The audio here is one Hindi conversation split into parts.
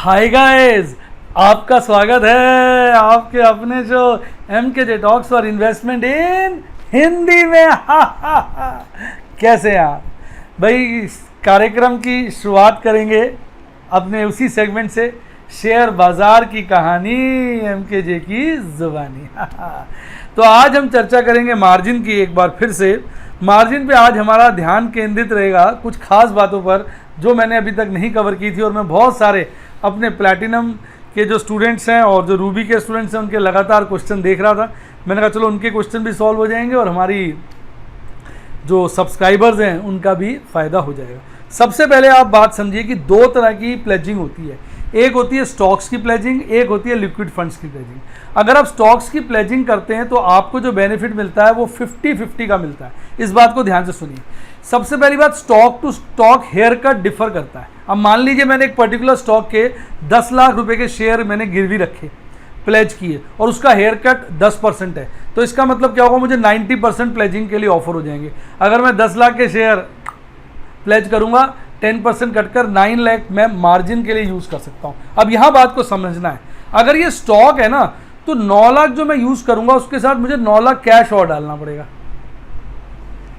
हाय गाइस, आपका स्वागत है आपके अपने show MKJ talks for investment इन हिंदी में। कैसे हैं आप भाई? इस कार्यक्रम की शुरुआत करेंगे अपने उसी सेगमेंट से, शेयर बाजार की कहानी MKJ की जुबानी। तो आज हम चर्चा करेंगे मार्जिन की। एक बार फिर से मार्जिन पे आज हमारा ध्यान केंद्रित रहेगा कुछ खास बातों पर जो मैंने अभी तक नहीं कवर की थी, और मैं बहुत सारे अपने प्लैटिनम के जो स्टूडेंट्स हैं और जो रूबी के स्टूडेंट्स हैं उनके लगातार क्वेश्चन देख रहा था। मैंने कहा चलो उनके क्वेश्चन भी सॉल्व हो जाएंगे और हमारी जो सब्सक्राइबर्स हैं उनका भी फ़ायदा हो जाएगा। सबसे पहले आप बात समझिए कि दो तरह की प्लेजिंग होती है। एक होती है स्टॉक्स की प्लेजिंग, एक होती है लिक्विड फंड्स की प्लेजिंग। अगर आप स्टॉक्स की प्लेजिंग करते हैं तो आपको जो बेनिफिट मिलता है वो 50-50 का मिलता है। इस बात को ध्यान से सुनिए। सबसे पहली बात, stock to stock haircut differ करता है। अब मान लीजिए मैंने एक पर्टिकुलर स्टॉक के 10 लाख रुपए के शेयर मैंने गिरवी रखे, प्लेज किए, और उसका हेयर कट 10% है, तो इसका मतलब क्या होगा, मुझे 90% प्लेजिंग के लिए ऑफर हो जाएंगे। अगर मैं 10 लाख के शेयर प्लेज करूंगा, 10% कटकर 9 लाख मैं मार्जिन के लिए यूज़ कर सकता हूं। अब यहां बात को समझना है, अगर ये स्टॉक है ना तो 9 लाख जो मैं यूज़ करूंगा उसके साथ मुझे 9 लाख कैश और डालना पड़ेगा।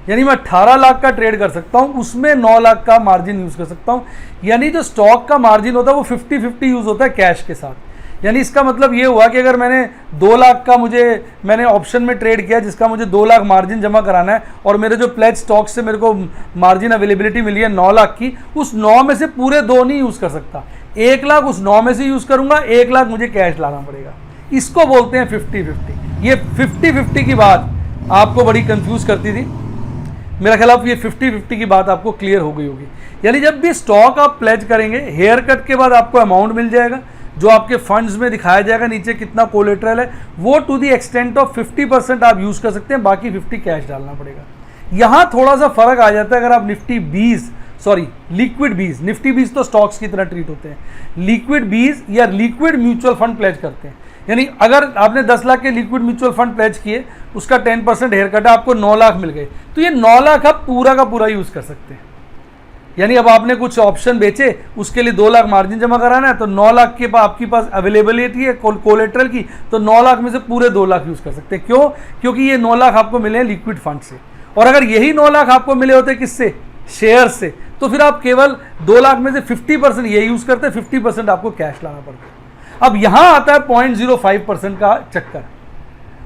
यानी मैं 18 लाख का ट्रेड कर सकता हूं, उसमें 9 लाख का मार्जिन यूज़ कर सकता हूं। यानी जो स्टॉक का मार्जिन होता है वो 50-50 यूज़ होता है कैश के साथ। यानी इसका मतलब ये हुआ कि अगर मैंने 2 लाख का मैंने ऑप्शन में ट्रेड किया जिसका मुझे 2 लाख मार्जिन जमा कराना है, और मेरे जो प्लेज स्टॉक से मेरे को मार्जिन अवेलेबिलिटी मिली है 9 लाख की, उस 9 में से पूरे 2 नहीं यूज़ कर सकता। 1 लाख उस 9 में से यूज़ करूंगा, 1 लाख मुझे कैश लाना पड़ेगा। इसको बोलते हैं 50-50। ये 50-50 की बात आपको बड़ी कंफ्यूज करती थी। मेरा ख्याल आप ये 50-50 की बात आपको क्लियर हो गई होगी। यानी जब भी स्टॉक आप प्लेज करेंगे, हेयर कट के बाद आपको अमाउंट मिल जाएगा जो आपके फंड्स में दिखाया जाएगा, नीचे कितना कोलेटरल है, वो टू दी एक्सटेंट ऑफ 50% आप यूज़ कर सकते हैं, बाकी 50 कैश डालना पड़ेगा। यहाँ थोड़ा सा फर्क आ जाता है। अगर आप लिक्विड बीज, निफ्टी बीज तो स्टॉक्स की तरह ट्रीट होते हैं, लिक्विड बीज या लिक्विड म्यूचुअल फंड प्लेज करते हैं। यानी अगर आपने 10 लाख के लिक्विड म्यूचुअल फंड प्लेज किए, उसका 10% हेयर कट है, आपको 9 लाख मिल गए, तो ये 9 लाख आप पूरा का पूरा यूज़ कर सकते हैं। यानी अब आपने कुछ ऑप्शन बेचे, उसके लिए 2 लाख मार्जिन जमा कराना है, तो 9 लाख के पास आपके पास अवेलेबिलिटी है कोलेटरल की, तो 9 लाख में से पूरे 2 लाख यूज़ कर सकते हैं। क्यों? क्योंकि ये 9 लाख आपको मिले हैं लिक्विड फंड से। और अगर यही 9 लाख आपको मिले होते किससे? शेयर से, तो फिर आप केवल 2 लाख में से 50% ये यूज़ करते, 50% आपको कैश लाना पड़ता है। अब यहां आता है 0.05% का चक्कर।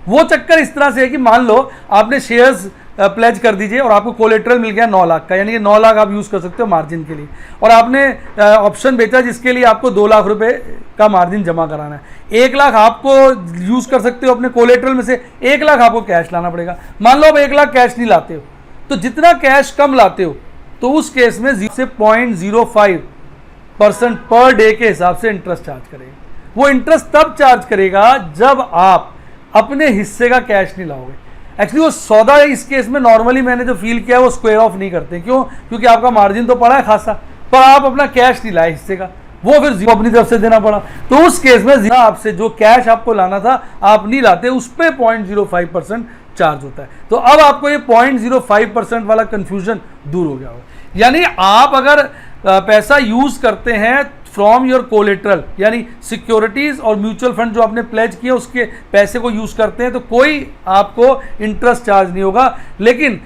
वो चक्कर इस तरह से है कि मान लो आपने शेयर्स प्लेज कर दीजिए और आपको कोलेटरल मिल गया 9 लाख का, यानी कि 9 लाख आप यूज़ कर सकते हो मार्जिन के लिए, और आपने ऑप्शन बेचा जिसके लिए आपको 2 लाख रुपए का मार्जिन जमा कराना है। 1 लाख आपको यूज़ कर सकते हो अपने कोलेटरल में से, 1 लाख आपको कैश लाना पड़ेगा। मान लो आप 1 लाख कैश नहीं लाते हो, तो जितना कैश कम लाते हो तो उस केस में 0.05% पर डे के हिसाब से इंटरेस्ट चार्ज करेगा। वो इंटरेस्ट तब चार्ज करेगा जब आप अपने हिस्से का कैश नहीं लाओगे। एक्चुअली वो सौदा इस केस में नॉर्मली मैंने जो फील किया है वो स्क्वायर ऑफ नहीं करते। क्यों? क्योंकि आपका मार्जिन तो पड़ा है खासा, पर आप अपना कैश नहीं लाए हिस्से का, वो फिर जीरो अपनी तरफ से देना पड़ा। तो उस केस में जीरो आपसे जो कैश आपको लाना था आप नहीं लाते, उस पर 0.05% चार्ज होता है। तो अब आपको ये 0.05% वाला कंफ्यूजन दूर हो गया हो। यानी आप अगर पैसा यूज करते हैं फ्रॉम योर कोलेटरल, यानी सिक्योरिटीज और म्यूचुअल फंड जो आपने प्लेज किए उसके पैसे को यूज करते हैं, तो कोई आपको इंटरेस्ट चार्ज नहीं होगा। लेकिन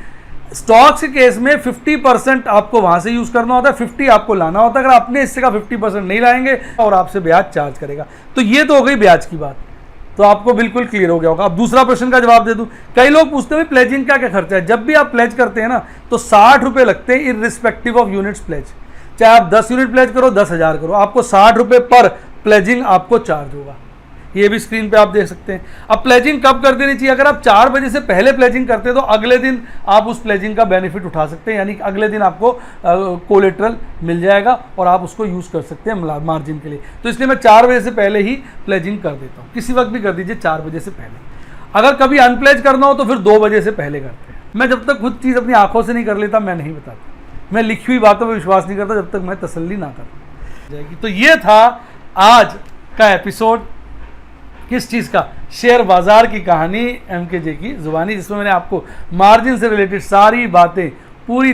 स्टॉक्स के केस में 50% आपको वहां से यूज करना होता है, 50 आपको लाना होता है। अगर अपने हिस्से का 50% नहीं लाएंगे और आपसे ब्याज चार्ज करेगा। तो ये तो हो गई ब्याज की बात, तो आपको बिल्कुल क्लियर हो गया होगा। अब दूसरा प्रश्न का जवाब दे दूं। कई लोग पूछते हैं प्लेजिंग का क्या खर्चा है। जब भी आप प्लेज करते हैं ना तो 60 रुपए लगते हैं इररिस्पेक्टिव ऑफ यूनिट्स प्लेज। चाहे आप 10 यूनिट प्लेज करो, 10,000 करो, आपको 60 रुपए पर प्लेजिंग आपको चार्ज होगा। ये भी स्क्रीन पे आप देख सकते हैं। अब प्लेजिंग कब कर देनी चाहिए? अगर आप 4 बजे से पहले प्लेजिंग करते हैं तो अगले दिन आप उस प्लेजिंग का बेनिफिट उठा सकते हैं, यानी कि अगले दिन आपको कोलेटरल मिल जाएगा और आप उसको यूज़ कर सकते हैं मार्जिन के लिए। तो इसलिए मैं 4 बजे से पहले ही प्लेजिंग कर देता हूँ। किसी वक्त भी कर दीजिए 4 बजे से पहले। अगर कभी अनप्लेज करना हो तो फिर 2 बजे से पहले करते हैं। मैं जब तक खुद चीज़ अपनी आंखों से नहीं कर लेता मैं नहीं बताता। मैं लिखी हुई बातों पर विश्वास नहीं करता जब तक मैं तसल्ली ना कर जाएगी। तो ये था आज का एपिसोड। किस चीज़ का? शेयर बाजार की कहानी MKJ की जुबानी, जिसमें मैंने आपको मार्जिन से रिलेटेड सारी बातें पूरी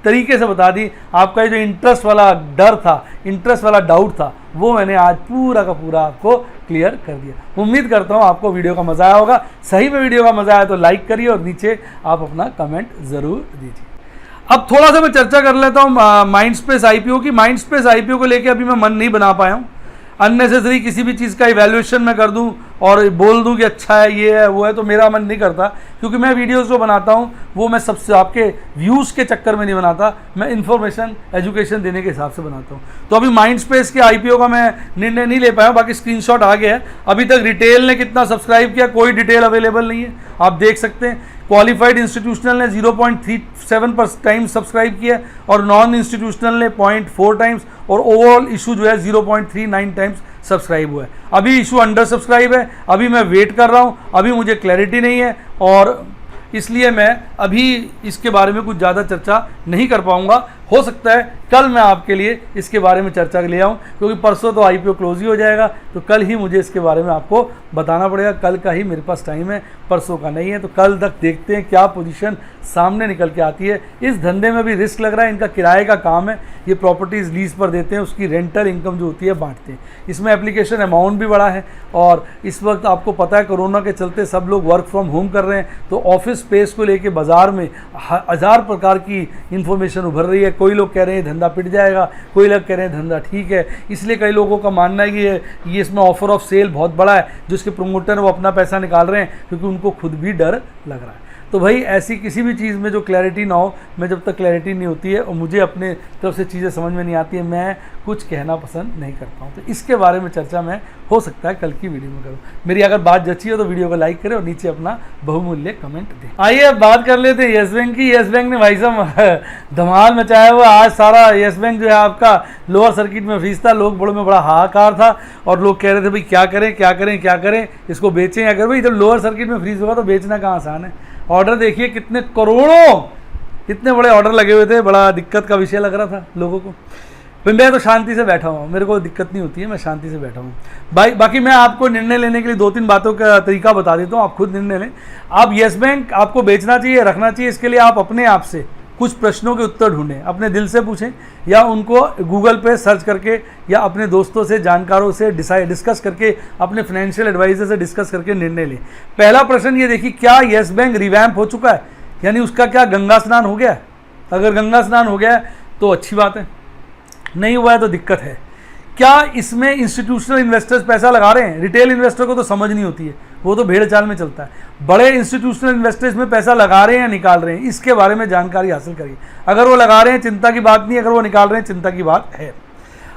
तरीके से बता दी। आपका ये जो इंटरेस्ट वाला डर था, इंटरेस्ट वाला डाउट था, वो मैंने आज पूरा का पूरा आपको क्लियर कर दिया। उम्मीद करता हूँ आपको वीडियो का मज़ा आया होगा। सही में वीडियो का मज़ा आया तो लाइक करिए और नीचे आप अपना कमेंट ज़रूर दीजिए। अब थोड़ा सा मैं चर्चा कर लेता हूँ माइंडस्पेस आईपीओ की। माइंडस्पेस आईपीओ को लेके अभी मैं मन नहीं बना पाया हूँ। अननेसेसरी किसी भी चीज़ का इवैल्यूएशन मैं कर दूं और बोल दूं कि अच्छा है, ये है, वो है, तो मेरा मन नहीं करता, क्योंकि मैं वीडियोस जो बनाता हूं वो मैं सबसे आपके व्यूज़ के चक्कर में नहीं बनाता, मैं इन्फॉर्मेशन एजुकेशन देने के हिसाब से बनाता हूं। तो अभी माइंडस्पेस के आईपीओ का मैं निर्णय नहीं ले पाया, बाकी स्क्रीनशॉट आ गया है। अभी तक रिटेल ने कितना सब्सक्राइब किया, कोई डिटेल अवेलेबल नहीं है, आप देख सकते हैं। क्वालिफाइड इंस्टीट्यूशनल ने 0.37 टाइम्स सब्सक्राइब किया और नॉन इंस्टीट्यूशनल ने 0.4 टाइम्स, और ओवरऑल इशू जो है 0.39 टाइम्स सब्सक्राइब हुआ है। अभी इशू अंडर सब्सक्राइब है, अभी मैं वेट कर रहा हूँ, अभी मुझे क्लैरिटी नहीं है और इसलिए मैं अभी इसके बारे में कुछ ज़्यादा चर्चा नहीं कर पाऊँगा। हो सकता है कल मैं आपके लिए इसके बारे में चर्चा ले आऊँ, क्योंकि परसों तो आईपीओ क्लोज ही हो जाएगा, तो कल ही मुझे इसके बारे में आपको बताना पड़ेगा। कल का ही मेरे पास टाइम है, परसों का नहीं है, तो कल तक देखते हैं क्या पोजीशन सामने निकल के आती है। इस धंधे में भी रिस्क लग रहा है, इनका किराए का काम है, ये प्रॉपर्टीज़ लीज पर देते हैं, उसकी रेंटल इनकम जो होती है बांटते हैं। इसमें एप्लीकेशन अमाउंट भी बड़ा है और इस वक्त आपको पता है कोरोना के चलते सब लोग वर्क फ्रॉम होम कर रहे हैं, तो ऑफिस स्पेस को लेके बाज़ार में हज़ार प्रकार की इन्फॉर्मेशन उभर रही है। कोई लोग कह रहे हैं धंधा पिट जाएगा, कोई लोग कह रहे हैं धंधा ठीक है। इसलिए कई लोगों का मानना है कि ये इसमें ऑफर ऑफ सेल बहुत बड़ा है, जो इसके प्रमोटर वो अपना पैसा निकाल रहे हैं, क्योंकि उनको खुद भी डर लग रहा है। तो भाई ऐसी किसी भी चीज़ में जो क्लैरिटी ना हो, मैं जब तक क्लैरिटी नहीं होती है और मुझे अपने तरफ से चीज़ें समझ में नहीं आती है, मैं कुछ कहना पसंद नहीं करता हूँ। तो इसके बारे में चर्चा मैं हो सकता है कल की वीडियो में करूँ। मेरी अगर बात जची हो तो वीडियो को लाइक करें और नीचे अपना बहुमूल्य कमेंट दें। आइए अब बात कर लेते हैं येस बैंक की। येस बैंक ने भाई साहब धमाल मचाया हुआ। आज सारा येस बैंक जो है आपका लोअर सर्किट में फ्रीज था, लोग बड़ों में बड़ा हाहाकार था और लोग कह रहे थे भाई क्या करें क्या करें क्या करें, इसको बेचें। अगर भाई जब लोअर सर्किट में फ्रीज होगा तो बेचना कहाँ आसान है। ऑर्डर देखिए कितने करोड़ों, इतने बड़े ऑर्डर लगे हुए थे, बड़ा दिक्कत का विषय लग रहा था लोगों को। मैं तो शांति से बैठा हूँ, मेरे को दिक्कत नहीं होती है, मैं शांति से बैठा हूँ। बाकी मैं आपको निर्णय लेने के लिए 2-3 बातों का तरीका बता देता हूँ, आप खुद निर्णय लें। आप येस बैंक आपको बेचना चाहिए, रखना चाहिए, इसके लिए आप अपने आप से कुछ प्रश्नों के उत्तर ढूंढें, अपने दिल से पूछें या उनको गूगल पे सर्च करके या अपने दोस्तों से, जानकारों से डिस्कस करके, अपने फाइनेंशियल एडवाइजर से डिस्कस करके निर्णय लें। पहला प्रश्न ये देखिए, क्या येस बैंक रिवैम्प हो चुका है, यानी उसका क्या गंगा स्नान हो गया है? अगर गंगा स्नान हो गया है तो अच्छी बात है, नहीं हुआ है तो दिक्कत है। क्या इसमें इंस्टीट्यूशनल इन्वेस्टर्स पैसा लगा रहे हैं? रिटेल इन्वेस्टर को तो समझ नहीं होती है, वो तो भेड़ चाल में चलता है। बड़े इंस्टीट्यूशनल इन्वेस्टर्स में पैसा लगा रहे हैं या निकाल रहे हैं, इसके बारे में जानकारी हासिल करिए। अगर वो लगा रहे हैं चिंता की बात नहीं, अगर वो निकाल रहे हैं चिंता की बात है।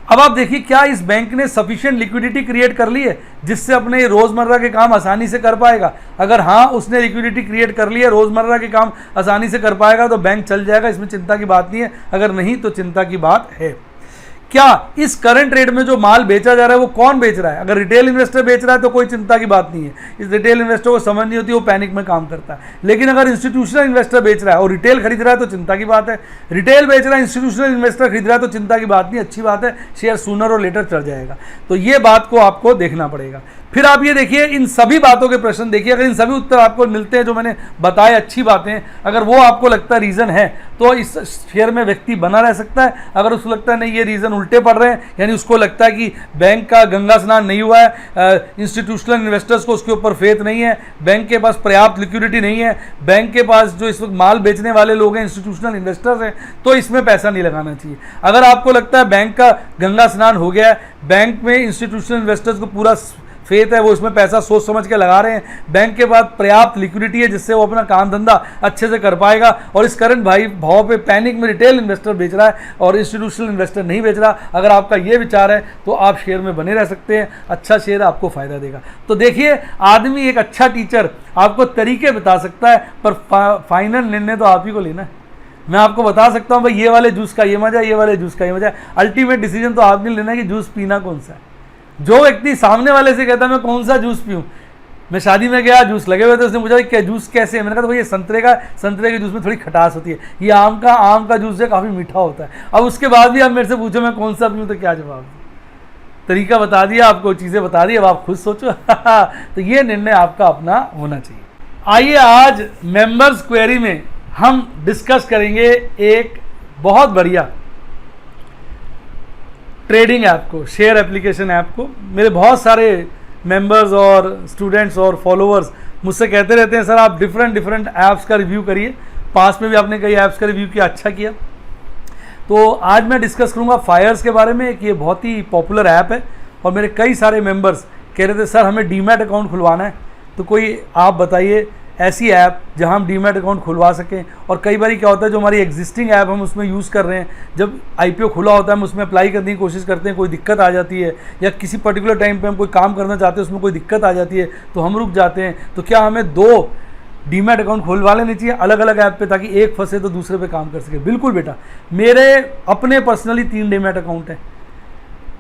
अब आप देखिए, क्या इस बैंक ने सफिशिएंट लिक्विडिटी क्रिएट कर ली है जिससे अपने रोज़मर्रा के काम आसानी से कर पाएगा? अगर हाँ, उसने लिक्विडिटी क्रिएट कर ली है, रोज़मर्रा के काम आसानी से कर पाएगा तो बैंक चल जाएगा, इसमें चिंता की बात नहीं है। अगर नहीं तो चिंता की बात है। क्या इस करंट रेट में जो माल बेचा जा रहा है वो कौन बेच रहा है? अगर रिटेल इन्वेस्टर बेच रहा है तो कोई चिंता की बात नहीं है, इस रिटेल इन्वेस्टर को समझ नहीं होती, वो पैनिक में काम करता है। लेकिन अगर इंस्टीट्यूशनल इन्वेस्टर बेच रहा है और रिटेल खरीद रहा है तो चिंता की बात है। रिटेल बेच रहा है, इंस्टीट्यूशनल इन्वेस्टर खरीद रहा है तो चिंता की बात नहीं, अच्छी बात है, शेयर सूनर और लेटर चढ़ जाएगा। तो ये बात को आपको देखना पड़ेगा। फिर आप ये देखिए, इन सभी बातों के प्रश्न देखिए, अगर इन सभी उत्तर आपको मिलते हैं जो मैंने बताए, अच्छी बातें, अगर वो आपको लगता है रीज़न है तो इस शेयर में व्यक्ति बना रह सकता है। अगर उसको लगता है नहीं ये रीज़न उल्टे पड़ रहे हैं, यानी उसको लगता है कि बैंक का गंगा स्नान नहीं हुआ है, इंस्टीट्यूशनल इन्वेस्टर्स को उसके ऊपर फेथ नहीं है, बैंक के पास पर्याप्त लिक्विडिटी नहीं है, बैंक के पास जो इस वक्त माल बेचने वाले लोग हैं इंस्टीट्यूशनल इन्वेस्टर्स हैं, तो इसमें पैसा नहीं लगाना चाहिए। अगर आपको लगता है बैंक का गंगा स्नान हो गया है, बैंक में इंस्टीट्यूशनल इन्वेस्टर्स को पूरा फेथ है, वो इसमें पैसा सोच समझ के लगा रहे हैं, बैंक के पास पर्याप्त लिक्विडिटी है जिससे वो अपना काम धंधा अच्छे से कर पाएगा, और इस करंट भाव पे पैनिक में रिटेल इन्वेस्टर बेच रहा है और इंस्टीट्यूशनल इन्वेस्टर नहीं बेच रहा, अगर आपका ये विचार है तो आप शेयर में बने रह सकते हैं। अच्छा शेयर आपको फ़ायदा देगा। तो देखिए, आदमी एक अच्छा टीचर आपको तरीके बता सकता है, पर फाइनल निर्णय तो आप ही को लेना है। मैं आपको बता सकता हूँ भाई ये वाले जूस का ये मजा है, ये वाले जूस का ये मजा है, अल्टीमेट डिसीजन तो आपने लेना है कि जूस पीना कौन सा है। जो व्यक्ति सामने वाले से कहता है मैं कौन सा जूस पीऊँ, मैं शादी में गया, जूस लगे हुए थे, उसने पूछा क्या जूस कैसे है, मैंने कहा तो भाई ये संतरे के जूस में थोड़ी खटास होती है, ये आम का जूस है काफ़ी मीठा होता है। अब उसके बाद भी आप मेरे से पूछो मैं कौन सा पीऊँ तो क्या जवाब दूँ? तरीका बता दिया आपको, चीज़ें बता दी, अब आप खुद सोचो। तो ये निर्णय आपका अपना होना चाहिए। आइए आज मेंबर्स क्वेरी में हम डिस्कस करेंगे एक बहुत बढ़िया ट्रेडिंग ऐप को, शेयर एप्लीकेशन ऐप को मेरे बहुत सारे मेंबर्स और स्टूडेंट्स और फॉलोअर्स मुझसे कहते रहते हैं सर आप डिफरेंट ऐप्स का रिव्यू करिए। पास में भी आपने कई ऐप्स का रिव्यू किया, अच्छा किया। तो आज मैं डिस्कस करूंगा फायर्स के बारे में। कि ये बहुत ही पॉपुलर ऐप है और मेरे कई सारे मेंबर्स कह रहे थे सर हमें डीमैट अकाउंट खुलवाना है, तो कोई आप बताइए ऐसी ऐप जहां हम डीमैट अकाउंट खुलवा सकें। और कई बार क्या होता है जो हमारी एग्जिस्टिंग ऐप हम उसमें यूज़ कर रहे हैं, जब आईपीओ खुला होता है हम उसमें अप्लाई करने की कोशिश करते हैं, कोई दिक्कत आ जाती है या किसी पर्टिकुलर टाइम पे हम कोई काम करना चाहते हैं उसमें कोई दिक्कत आ जाती है तो हम रुक जाते हैं। तो क्या हमें 2 डीमैट अकाउंट खुलवा लेने चाहिए अलग अलग ऐप पे, ताकि एक फंसे तो दूसरे पे काम कर सके? बिल्कुल बेटा, मेरे अपने पर्सनली 3 डीमैट अकाउंट हैं,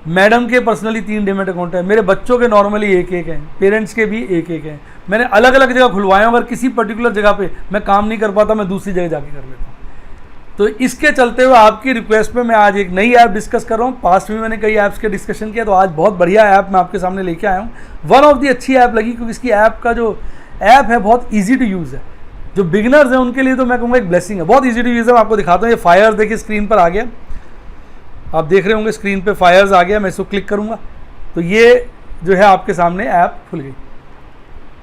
मैडम के पर्सनली 3 डीमैट अकाउंट है, मेरे बच्चों के नॉर्मली एक हैं, पेरेंट्स के भी एक हैं। मैंने अलग अलग जगह खुलवाए हैं। अगर किसी पर्टिकुलर जगह पे मैं काम नहीं कर पाता मैं दूसरी जगह जाके कर लेता हूँ। तो इसके चलते हुए आपकी रिक्वेस्ट पे मैं आज एक नई ऐप डिस्कस कर रहा हूँ। पास्ट में मैंने कई ऐप्स के डिस्कशन किया, तो आज बहुत बढ़िया ऐप मैं आपके सामने लेके आया हूँ। वन ऑफ दी अच्छी ऐप लगी क्योंकि इसकी ऐप का जो ऐप है बहुत ईजी टू यूज़ है। जो बिगिनर्स हैं उनके लिए तो मैं कहूँगा एक ब्लेसिंग है, बहुत ईजी टू यूज़ है। मैं आपको दिखाता हूँ। ये फायर्स देखिए स्क्रीन पर आ गया, आप देख रहे होंगे स्क्रीन पे फायर्स आ गया। मैं इसको क्लिक करूंगा तो ये जो है आपके सामने ऐप खुल गई।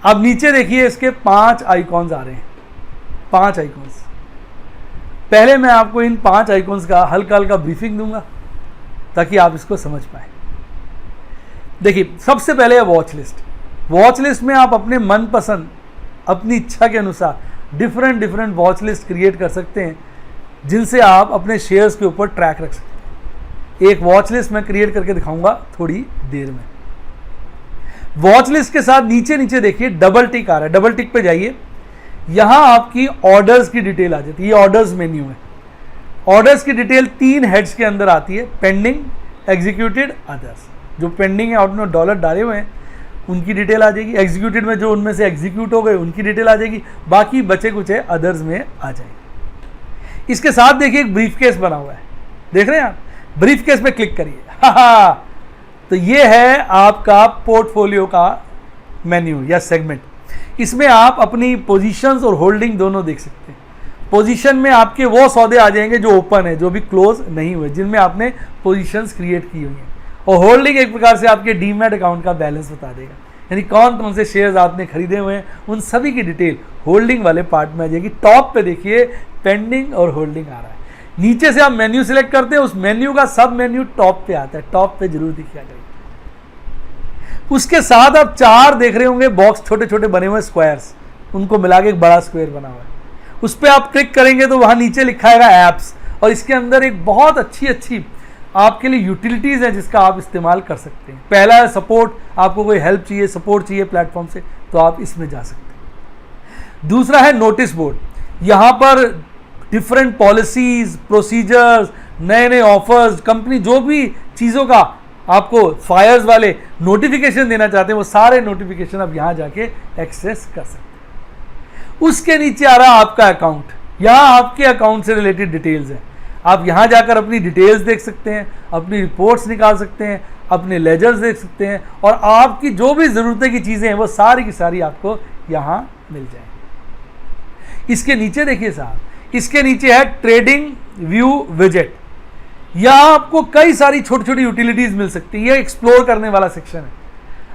अब नीचे देखिए इसके 5 आइकॉन्स आ रहे हैं, 5 आइकॉन्स। पहले मैं आपको इन 5 आइकॉन्स का हल्का हल्का ब्रीफिंग दूंगा ताकि आप इसको समझ पाए। देखिए सबसे पहले है वॉच लिस्ट। वॉच लिस्ट में आप अपने मनपसंद अपनी इच्छा के अनुसार डिफरेंट वॉच लिस्ट क्रिएट कर सकते हैं जिनसे आप अपने शेयर्स के ऊपर ट्रैक रख सकते हैं। एक वॉच लिस्ट मैं क्रिएट करके दिखाऊंगा थोड़ी देर में। वॉच लिस्ट के साथ नीचे नीचे देखिए डबल टिक आ रहा है, डबल टिक पे जाइए। यहां आपकी ऑर्डर्स की डिटेल आ जाती है, ये ऑर्डर्स मेन्यू है। ऑर्डर्स की डिटेल 3 हेड्स के अंदर आती है, पेंडिंग, एग्जीक्यूटेड, अदर्स। जो पेंडिंग है आपने डॉलर डाले हुए हैं उनकी डिटेल आ जाएगी, एग्जीक्यूटेड में जो उनमें से एग्जीक्यूट हो गए उनकी डिटेल आ जाएगी, बाकी बचे कुछ है अदर्स में आ जाएगी। इसके साथ देखिए एक ब्रीफ केस बना हुआ है, देख रहे हैं आप? ब्रीफ केस पे क्लिक करिए। तो ये है आपका पोर्टफोलियो का मेन्यू या सेगमेंट। इसमें आप अपनी पोजीशंस और होल्डिंग दोनों देख सकते हैं। पोजीशन में आपके वो सौदे आ जाएंगे जो ओपन है, जो भी क्लोज नहीं हुए, जिनमें आपने पोजीशंस क्रिएट की हुई हैं। और होल्डिंग एक प्रकार से आपके डीमैट अकाउंट का बैलेंस बता देगा, यानी कौन कौन से शेयर्स आपने खरीदे हुए हैं उन सभी की डिटेल होल्डिंग वाले पार्ट में आ जाएगी। टॉप पे देखिए पेंडिंग और होल्डिंग आ रहा है। नीचे से आप मेन्यू सिलेक्ट करते हैं, उस मेन्यू का सब मेन्यू टॉप पे आता है, टॉप पे जरूर दिखिए जाएगा। उसके साथ आप 4 देख रहे होंगे बॉक्स, छोटे छोटे बने हुए स्क्वायर्स, उनको मिला के एक बड़ा स्क्वायर बना हुआ है। उस पर आप क्लिक करेंगे तो वहां नीचे लिखा है ऐप्स, और इसके अंदर एक बहुत अच्छी आपके लिए यूटिलिटीज है जिसका आप इस्तेमाल कर सकते हैं। पहला है सपोर्ट, आपको कोई हेल्प चाहिए, सपोर्ट चाहिए प्लेटफॉर्म से, तो आप इसमें जा सकते हैं। दूसरा है नोटिस बोर्ड, यहां पर डिफरेंट पॉलिसीज, प्रोसीजर्स, नए नए ऑफर्स, कंपनी जो भी चीज़ों का आपको फायर्स वाले नोटिफिकेशन देना चाहते हैं वो सारे नोटिफिकेशन आप यहां जाके एक्सेस कर सकते हैं। उसके नीचे आ रहा आपका अकाउंट, यहां आपके अकाउंट से रिलेटेड डिटेल्स है। आप यहां जाकर अपनी डिटेल्स देख सकते हैं, अपनी रिपोर्ट्स निकाल सकते हैं, अपने लेजर्स देख सकते हैं, और आपकी जो भी ज़रूरत की चीज़ें हैं वो सारी की सारी आपको यहां मिल जाएंगी। इसके नीचे देखिए साहब, इसके नीचे है ट्रेडिंग व्यू विजेट। यहां आपको कई सारी छोटी छोटी यूटिलिटीज मिल सकती है। ये एक्सप्लोर करने वाला सेक्शन है,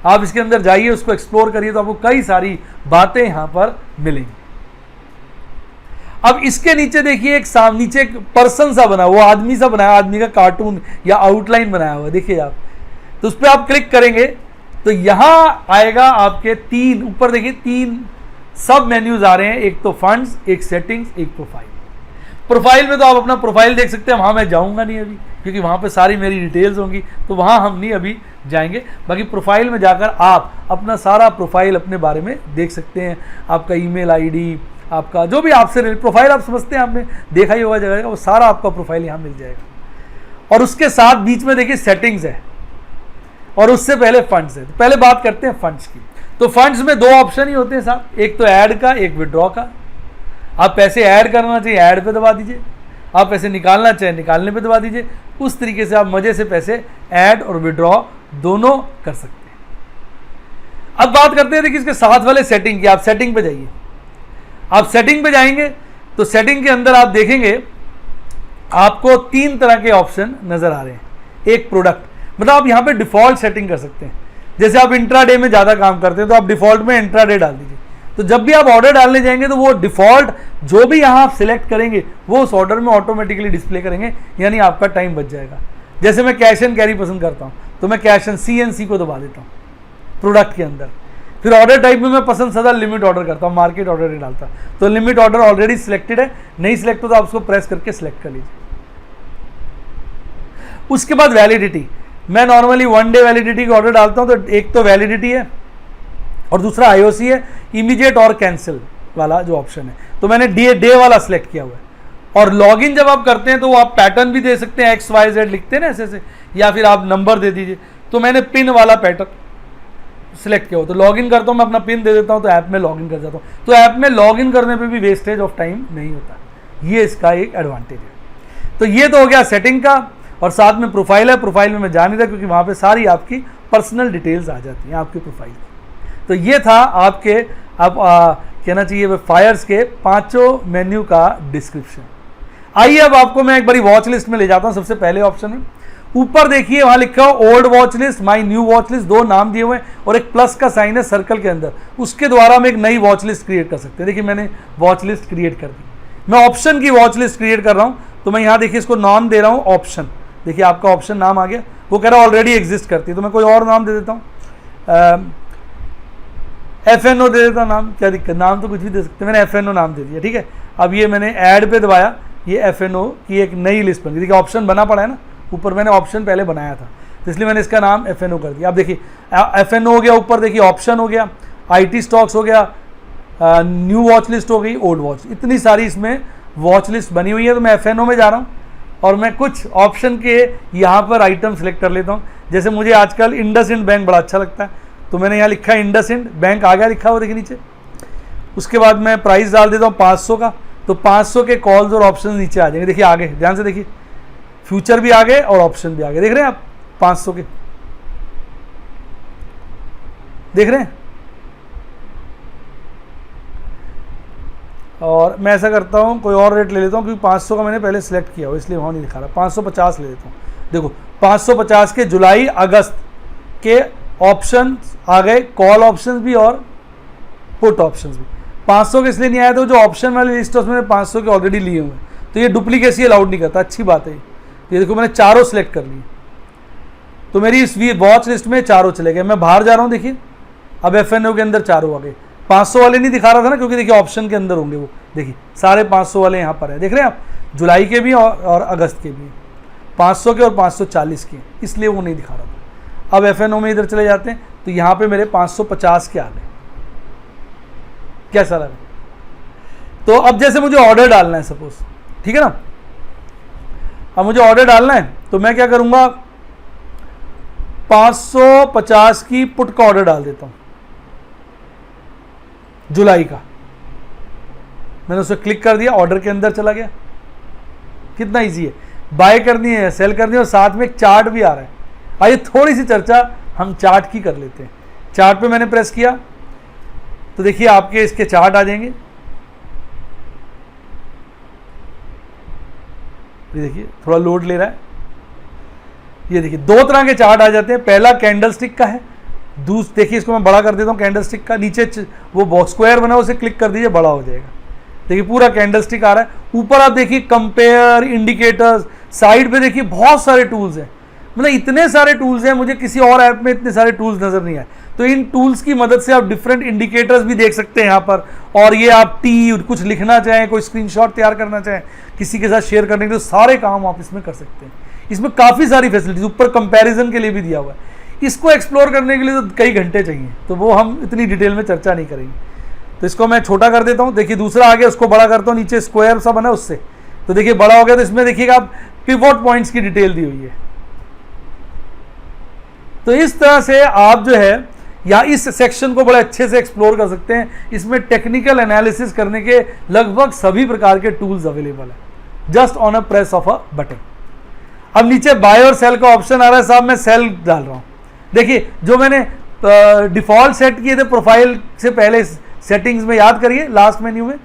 आप इसके अंदर जाइए, उसको एक्सप्लोर करिए तो आपको कई सारी बातें यहां पर मिलेंगी। अब इसके नीचे देखिए एक नीचे एक पर्सन सा बना, वो आदमी सा बनाया, आदमी का कार्टून या आउटलाइन बनाया हुआ देखिए आप। तो उस पर आप क्लिक करेंगे तो यहां आएगा आपके 3, ऊपर देखिए 3 सब मेन्यूज आ रहे हैं, एक तो फंड्स, एक सेटिंग्स, एक प्रोफाइल। प्रोफाइल में तो आप अपना प्रोफाइल देख सकते हैं, वहां मैं जाऊंगा नहीं अभी क्योंकि वहां पे सारी मेरी डिटेल्स होंगी, तो वहां हम नहीं अभी जाएंगे। बाकी प्रोफाइल में जाकर आप अपना सारा प्रोफाइल अपने बारे में देख सकते हैं, आपका ईमेल आईडी, आपका जो भी आपसे प्रोफाइल आप समझते हैं, आपने देखा ही होगा जगह का, वो सारा आपका प्रोफाइल यहाँ मिल जाएगा। और उसके साथ बीच में देखिए सेटिंग्स है, और उससे पहले फंड्स है। तो पहले बात करते हैं फंड्स की। तो फंड्स में 2 ऑप्शन ही होते हैं साहब, एक तो ऐड का, एक विड्रॉ का। आप पैसे ऐड करना चाहिए, ऐड पे दबा दीजिए, आप पैसे निकालना चाहें, निकालने पे दबा दीजिए। उस तरीके से आप मजे से पैसे ऐड और विड्रॉ दोनों कर सकते हैं। अब बात करते हैं देखिए इसके साथ वाले सेटिंग की। आप सेटिंग पे जाइए, आप सेटिंग पे जाएंगे तो सेटिंग के अंदर आप देखेंगे आपको 3 तरह के ऑप्शन नजर आ रहे हैं। एक प्रोडक्ट, मतलब आप यहाँ पे डिफॉल्ट सेटिंग कर सकते हैं। जैसे आप इंट्राडे में ज़्यादा काम करते हैं तो आप डिफॉल्ट में इंट्राडे डाल दीजिए। तो जब भी आप ऑर्डर डालने जाएंगे तो वो डिफॉल्ट जो भी यहाँ आप सिलेक्ट करेंगे वो उस ऑर्डर में ऑटोमेटिकली डिस्प्ले करेंगे, यानी आपका टाइम बच जाएगा। जैसे मैं कैश एंड कैरी पसंद करता हूँ तो मैं कैश एंड CNC को दबा देता हूँ प्रोडक्ट के अंदर। फिर ऑर्डर टाइप में मैं पसंद सदा लिमिट ऑर्डर करता हूँ, मार्केट ऑर्डर नहीं डालता। तो लिमिट ऑर्डर ऑलरेडी सिलेक्टेड है, नहीं सिलेक्ट हो तो आप उसको प्रेस करके सिलेक्ट कर लीजिए। उसके बाद वैलिडिटी, मैं नॉर्मली 1 डे वैलिडिटी का ऑर्डर डालता हूँ। तो एक तो वैलिडिटी है और दूसरा IOC है, इमीडिएट और कैंसिल वाला जो ऑप्शन है। तो मैंने डे वाला सिलेक्ट किया हुआ है। और लॉगिन जब आप करते हैं तो आप पैटर्न भी दे सकते हैं, XYZ लिखते हैं ना ऐसे से, या फिर आप नंबर दे दीजिए। तो मैंने पिन वाला पैटर्न सिलेक्ट किया हो, तो लॉगिन करता हूँ मैं, अपना पिन दे देता हूँ तो ऐप में लॉगिन कर जाता हूँ। तो ऐप में लॉगिन करने पे भी वेस्टेज ऑफ टाइम नहीं होता, ये इसका एक एडवांटेज है। तो ये तो हो गया सेटिंग का, और साथ में प्रोफाइल है। प्रोफाइल में मैं जा नहीं था क्योंकि वहाँ पे सारी आपकी पर्सनल डिटेल्स आ जाती हैं आपकी प्रोफाइल की। तो ये था आपके, आप कहना चाहिए फायर्स के 5 मेन्यू का डिस्क्रिप्शन। आइए अब आपको मैं एक बारी वॉच लिस्ट में ले जाता हूँ। सबसे पहले ऑप्शन में ऊपर देखिए वहाँ लिखा हो old watch list, my new watch list, 2 नाम दिए हुए हैं और एक प्लस का साइन है सर्कल के अंदर। उसके द्वारा हम एक नई वॉच लिस्ट क्रिएट कर सकते हैं। देखिए मैंने वॉच लिस्ट क्रिएट कर दी। मैं ऑप्शन की वॉच लिस्ट क्रिएट कर रहा हूँ, तो मैं यहाँ देखिए इसको नाम दे रहा हूँ ऑप्शन। देखिए आपका ऑप्शन नाम आ गया, वो कह रहा है ऑलरेडी एग्जिस्ट करती है, तो मैं कोई और नाम दे देता हूँ, FNO दे देता हूँ नाम, क्या दिक्कत, नाम तो कुछ भी दे सकते हैं। मैंने FNO नाम दे दिया, ठीक है। अब ये मैंने ऐड पे दबाया, ये FNO की एक नई लिस्ट बन गई। देखिए ऑप्शन बना पड़ा है ना, ऊपर मैंने ऑप्शन पहले बनाया था तो इसलिए मैंने इसका नाम FNO कर दिया। अब देखिए FNO हो गया, ऊपर देखिए ऑप्शन हो गया, IT स्टॉक्स हो गया, न्यू वॉच लिस्ट हो गई, ओल्ड वॉच, इतनी सारी इसमें वॉच लिस्ट बनी हुई है। तो मैं FNO में जा रहा हूँ और मैं कुछ ऑप्शन के यहाँ पर आइटम सेलेक्ट कर लेता हूँ। जैसे मुझे आजकल इंडसइंड बैंक बड़ा अच्छा लगता है, तो मैंने यहाँ लिखा है इंडसइंड बैंक, आ गया लिखा हुआ देखिए नीचे। उसके बाद मैं प्राइस डाल देता हूँ 500 का, तो 500 के कॉल्स और ऑप्शन नीचे आ जाएंगे। देखिए आगे ध्यान से देखिए, फ्यूचर भी आ गए और ऑप्शन भी आ गए, देख रहे हैं आप 500 के, देख रहे हैं। और मैं ऐसा करता हूँ, कोई और रेट ले लेता हूँ क्योंकि 500 का मैंने पहले सिलेक्ट किया हो इसलिए वहाँ नहीं दिखा रहा। 550 ले लेता हूँ। देखो 550 के जुलाई अगस्त के ऑप्शन आ गए, कॉल ऑप्शन भी और पुट ऑप्शन भी। 500 के इसलिए नहीं आया, तो जो ऑप्शन वाली लिस्ट है उसमें 500 के ऑलरेडी लिए हुए हैं, तो ये डुप्लीकेसी अलाउड नहीं करता, अच्छी बात है। ये देखो मैंने चारों सेलेक्ट कर लिए, तो मेरी इस वॉच लिस्ट में चारों चले गए। मैं बाहर जा रहा हूँ, देखिए अब FNO के अंदर चारों आ गए। 500 वाले नहीं दिखा रहा था ना, क्योंकि देखिए ऑप्शन के अंदर होंगे वो, देखिए सारे 500 वाले यहाँ पर है, देख रहे हैं आप, जुलाई के भी और अगस्त के भी, 500 के और 540 के, इसलिए वो नहीं दिखा रहा था। अब FNO में इधर चले जाते हैं, तो यहाँ पे मेरे 550 के आ गए। कैसा लगा? तो अब जैसे मुझे ऑर्डर डालना है सपोज, ठीक है ना, अब मुझे ऑर्डर डालना है तो मैं क्या करूंगा, 550 की पुट का ऑर्डर डाल देता हूं, जुलाई का। मैंने उसे क्लिक कर दिया, ऑर्डर के अंदर चला गया। कितना इजी है, बाय करनी है, सेल करनी है, और साथ में एक चार्ट भी आ रहा है। आइए थोड़ी सी चर्चा हम चार्ट की कर लेते हैं। चार्ट पे मैंने प्रेस किया तो देखिए आपके इसके चार्ट आ जाएंगे। ये देखिए थोड़ा लोड ले रहा है। ये देखिए 2 तरह के चार्ट आ जाते हैं। पहला कैंडल स्टिक का है, देखिए इसको मैं बड़ा कर देता हूँ कैंडल स्टिक का, नीचे वो बॉक्स स्क्वायर बना उसे क्लिक कर दीजिए, बड़ा हो जाएगा। देखिए पूरा कैंडल स्टिक आ रहा है। ऊपर आप देखिए कंपेयर, इंडिकेटर्स, साइड पे देखिए बहुत सारे टूल्स हैं, मतलब इतने सारे टूल्स हैं, मुझे किसी और ऐप में इतने सारे टूल्स नजर नहीं आए। तो इन टूल्स की मदद से आप डिफरेंट इंडिकेटर्स भी देख सकते हैं यहाँ पर। और ये आप कुछ लिखना चाहें, कोई स्क्रीनशॉट तैयार करना चाहें, किसी के साथ शेयर करने के लिए, तो सारे काम आप इसमें कर सकते हैं। इसमें काफ़ी सारी फैसिलिटीज, ऊपर कंपैरिजन के लिए भी दिया हुआ है। इसको एक्सप्लोर करने के लिए तो कई घंटे चाहिए, तो वो हम इतनी डिटेल में चर्चा नहीं करेंगे। तो इसको मैं छोटा कर देता हूँ। देखिए दूसरा आ गया, उसको बड़ा करता हूँ, नीचे स्क्वायर सा बना उससे, तो देखिए बड़ा हो गया। तो इसमें देखिएगा आप पिवोट पॉइंट्स की डिटेल दी हुई है। तो इस तरह से आप जो है या इस सेक्शन को बड़े अच्छे से एक्सप्लोर कर सकते हैं। इसमें टेक्निकल एनालिसिस करने के लगभग सभी प्रकार के टूल्स अवेलेबल है, just on a press of a button. अब नीचे बाय और सेल का ऑप्शन आ रहा है, साहब मैं सेल डाल रहा हूं। देखिए जो मैंने डिफॉल्ट सेट किए थे प्रोफाइल से पहले सेटिंग्स में, याद करिए लास्ट मेन्यू में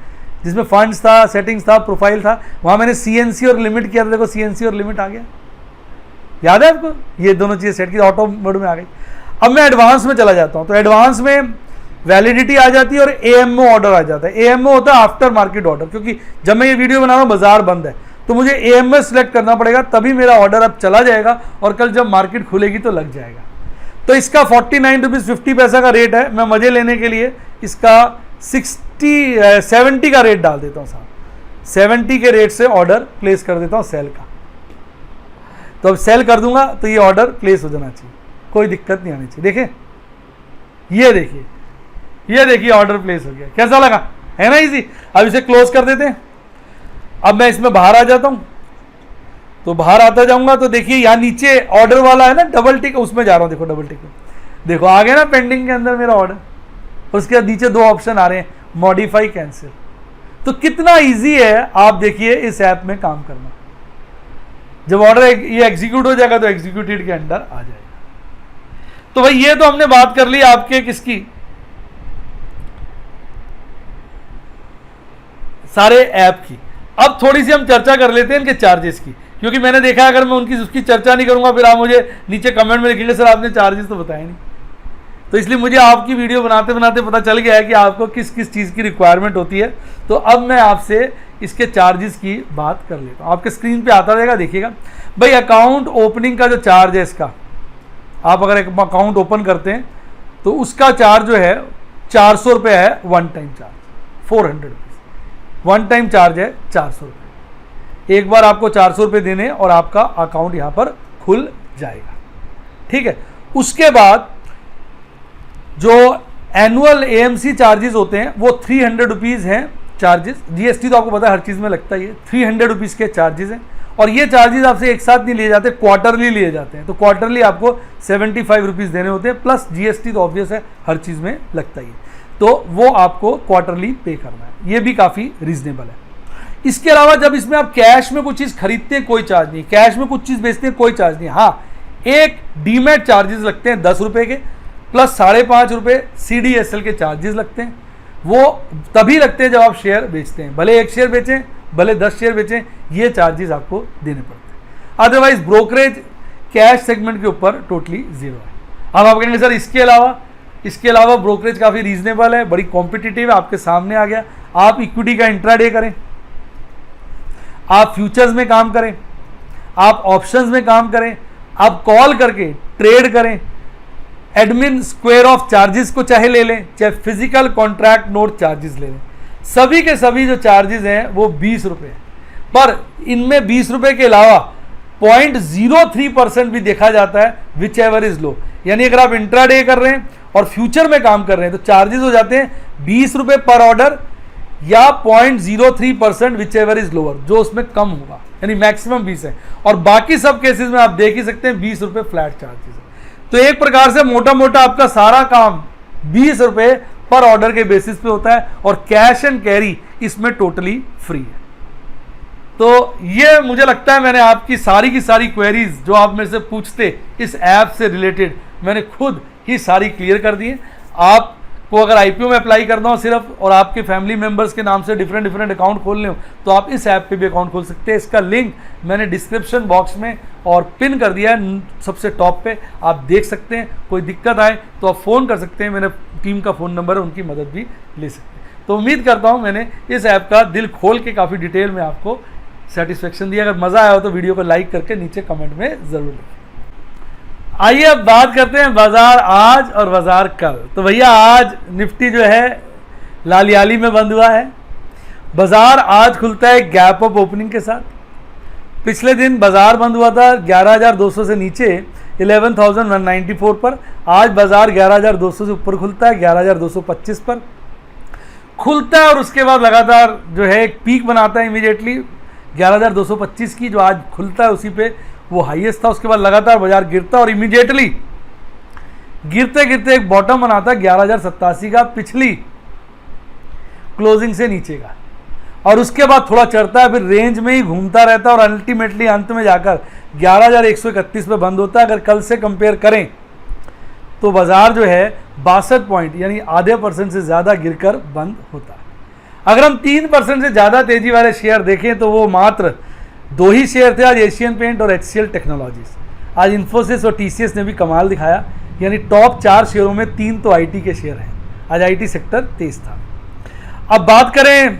जिसमें फंड्स था, सेटिंग्स था, प्रोफाइल था, वहाँ मैंने CNC और लिमिट किया था। देखो CNC और लिमिट आ गया, याद है आपको? ये दोनों चीज़ें सेट की, ऑटो मोड में आ गई। अब मैं एडवांस में चला जाता हूँ, तो एडवांस में वैलिडिटी आ जाती है और AMO ऑर्डर आ जाता है। AMO होता है आफ्टर मार्केट ऑर्डर, क्योंकि जब मैं ये वीडियो बना रहा हूँ बाजार बंद है, तो मुझे AMO सेलेक्ट करना पड़ेगा, तभी मेरा ऑर्डर अब चला जाएगा और कल जब मार्केट खुलेगी तो लग जाएगा। तो इसका 49.50 का रेट है। मैं मजे लेने के लिए इसका 70 का रेट डाल देता हूँ साहब, 70 के रेट से ऑर्डर प्लेस कर देता हूँ सेल का। तो अब सेल कर दूंगा तो ये ऑर्डर प्लेस हो जाना चाहिए, कोई दिक्कत नहीं आनी चाहिए। देखें, ये देखिए ऑर्डर प्लेस हो गया। कैसा लगा? है ना इजी। अब इसे क्लोज कर देते हैं। अब मैं इसमें बाहर आ जाता हूं, तो बाहर आता जाऊंगा तो देखिए यहाँ नीचे ऑर्डर वाला है ना, डबल टिक, उसमें जा रहा हूं। देखो डबल टिक, देखो आ गया ना पेंडिंग के अंदर मेरा ऑर्डर। उसके बाद नीचे 2 ऑप्शन आ रहे हैं, मॉडिफाई, कैंसिल। तो कितना इजी है आप देखिए इस ऐप में काम करना। जब ऑर्डर ये एग्जीक्यूट हो जाएगा तो एग्जीक्यूटेड के अंडर आ जाएगा। तो भाई ये तो हमने बात कर ली आपके किसकी, सारे ऐप की। अब थोड़ी सी हम चर्चा कर लेते हैं इनके चार्जेस की, क्योंकि मैंने देखा अगर मैं उसकी चर्चा नहीं करूंगा फिर आप मुझे नीचे कमेंट में लिखेंगे सर आपने चार्जेस तो बताए नहीं। तो इसलिए मुझे आपकी वीडियो बनाते बनाते पता चल गया है कि आपको किस किस चीज़ की रिक्वायरमेंट होती है। तो अब मैं आपसे इसके चार्जेस की बात कर लेता हूँ। आपके स्क्रीन पे आता रहेगा, देखिएगा भाई। अकाउंट ओपनिंग का जो चार्ज है इसका, आप अगर एक अकाउंट ओपन करते हैं तो उसका चार्ज जो है 400 रुपये है, one time charge 400 rupees. One time charge है 400 रुपये। एक बार आपको 400 रुपये देने और आपका अकाउंट यहाँ पर खुल जाएगा, ठीक है। उसके बाद जो एनुअल AMC चार्जेस होते हैं वो 300 रुपीज़ हैं चार्जेस। GST तो आपको पता है हर चीज़ में लगता ही है। 300 रुपीज़ के चार्जेस हैं, और ये चार्जेस आपसे एक साथ नहीं लिए जाते, क्वार्टरली लिए जाते हैं। तो क्वार्टरली आपको 75 रुपीज़ देने होते हैं, प्लस GST तो ऑब्वियस है हर चीज़ में लगता ही है, तो वो आपको क्वार्टरली पे करना है। ये भी काफ़ी रीजनेबल है। इसके अलावा जब इसमें आप कैश में कुछ चीज़ खरीदते हैं कोई चार्ज नहीं, कैश में कुछ चीज़ बेचते हैं कोई चार्ज नहीं। हाँ, एक डीमैट चार्जेस लगते हैं 10 रुपये के, प्लस 5.5 रुपये CDSL के चार्जेस लगते हैं। वो तभी लगते हैं जब आप शेयर बेचते हैं, भले 1 शेयर बेचें भले 10 शेयर बेचें, ये चार्जेस आपको देने पड़ते हैं। अदरवाइज ब्रोकरेज कैश सेगमेंट के ऊपर टोटली 0 है। अब आप कहेंगे सर इसके अलावा ब्रोकरेज काफ़ी रीजनेबल है, बड़ी कॉम्पिटिटिव है, आपके सामने आ गया। आप इक्विटी का इंट्राडे करें, आप फ्यूचर्स में काम करें, आप ऑप्शंस में काम करें, आप कॉल करके ट्रेड करें, एडमिन स्क्वायर ऑफ चार्जेस को चाहे ले लें, चाहे फिजिकल कॉन्ट्रैक्ट नोट चार्जेस ले लें, सभी के सभी जो चार्जेस हैं वो 20 रुपये हैं। पर इनमें 20 रुपये के अलावा 0.03% भी देखा जाता है, विच एवर इज लो। यानी अगर आप इंट्राडे कर रहे हैं और फ्यूचर में काम कर रहे हैं तो चार्जेस हो जाते हैं 20 रुपये पर ऑर्डर, या 0.03% विच एवर इज लोअर, जो उसमें कम होगा, यानी मैक्सिमम 20 है। और बाकी सब केसेस में आप देख ही सकते हैं 20 रुपये फ्लैट चार्जेस है। तो एक प्रकार से मोटा मोटा आपका सारा काम 20 रुपये पर ऑर्डर के बेसिस पे होता है, और कैश एंड कैरी इसमें टोटली फ्री है। तो ये मुझे लगता है मैंने आपकी सारी की सारी क्वेरीज जो आप मेरे से पूछते इस ऐप से रिलेटेड मैंने खुद ही सारी क्लियर कर दी है। आपको अगर IPO में अप्लाई करना हो सिर्फ, और आपके फैमिली मेंबर्स के नाम से डिफरेंट अकाउंट खोलने हो, तो आप इस ऐप पे भी अकाउंट खोल सकते हैं। इसका लिंक मैंने डिस्क्रिप्शन बॉक्स में और पिन कर दिया है सबसे टॉप पे, आप देख सकते हैं। कोई दिक्कत आए तो आप फ़ोन कर सकते हैं, मेरे टीम का फ़ोन नंबर है, उनकी मदद भी ले सकते हैं। तो उम्मीद करता हूँ मैंने इस ऐप का दिल खोल के काफ़ी डिटेल में आपको सेटिस्फेक्शन दिया। अगर मज़ा आया हो तो वीडियो को लाइक करके नीचे कमेंट में ज़रूर लिखें। आइए अब बात करते हैं बाजार आज और बाजार कल। तो भैया आज निफ्टी जो है लालियाली में बंद हुआ है। बाजार आज खुलता है गैप अप ओपनिंग के साथ। पिछले दिन बाजार बंद हुआ था 11,200 से नीचे 11,194 पर। आज बाजार 11,200 से ऊपर खुलता है, 11,225 पर खुलता है, और उसके बाद लगातार जो है एक पीक बनाता है इमीडिएटली 11,225 की, जो आज खुलता है उसी पे वो हाईएस्ट था। उसके बाद लगातार बाजार गिरता और इमीडिएटली गिरते गिरते एक बॉटम बनाता है 11,087 का, पिछली क्लोजिंग से नीचे का, और उसके बाद थोड़ा चढ़ता है, फिर रेंज में ही घूमता रहता है और अल्टीमेटली अंत में जाकर 11,131 पे बंद होता है। अगर कल से कंपेयर करें तो बाजार जो है 62 पॉइंट यानी आधे % से ज़्यादा गिरकर बंद होता है। अगर हम 3% से ज़्यादा तेजी वाले शेयर देखें तो वो मात्र 2 ही शेयर थे आज, एशियन पेंट और HCL टेक्नोलॉजीज। आज इन्फोसिस और TCS ने भी कमाल दिखाया, यानी टॉप 4 शेयरों में 3 तो IT के शेयर हैं। आज IT सेक्टर तेज था। अब बात करें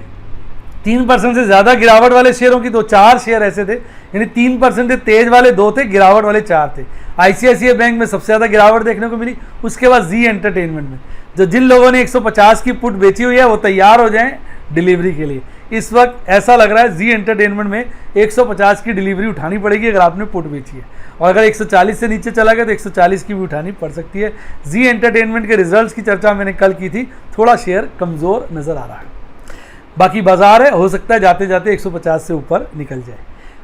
3% से ज़्यादा गिरावट वाले शेयरों की, तो 4 शेयर ऐसे थे, यानी 3% से तेज वाले 2 थे, गिरावट वाले 4 थे। ICICI बैंक में सबसे ज़्यादा गिरावट देखने को मिली, उसके बाद जी एंटरटेनमेंट में। जो जिन लोगों ने 150 की पुट बेची हुई है वो तैयार हो जाएं डिलीवरी के लिए। इस वक्त ऐसा लग रहा है जी एंटरटेनमेंट में 150 की डिलीवरी उठानी पड़ेगी अगर आपने पुट बेची है, और अगर 140 से नीचे चला गया तो 140 की भी उठानी पड़ सकती है। जी एंटरटेनमेंट के रिजल्ट्स की चर्चा मैंने कल की थी, थोड़ा शेयर कमज़ोर नज़र आ रहा है। बाकी बाजार है, हो सकता है जाते जाते 150 से ऊपर निकल जाए।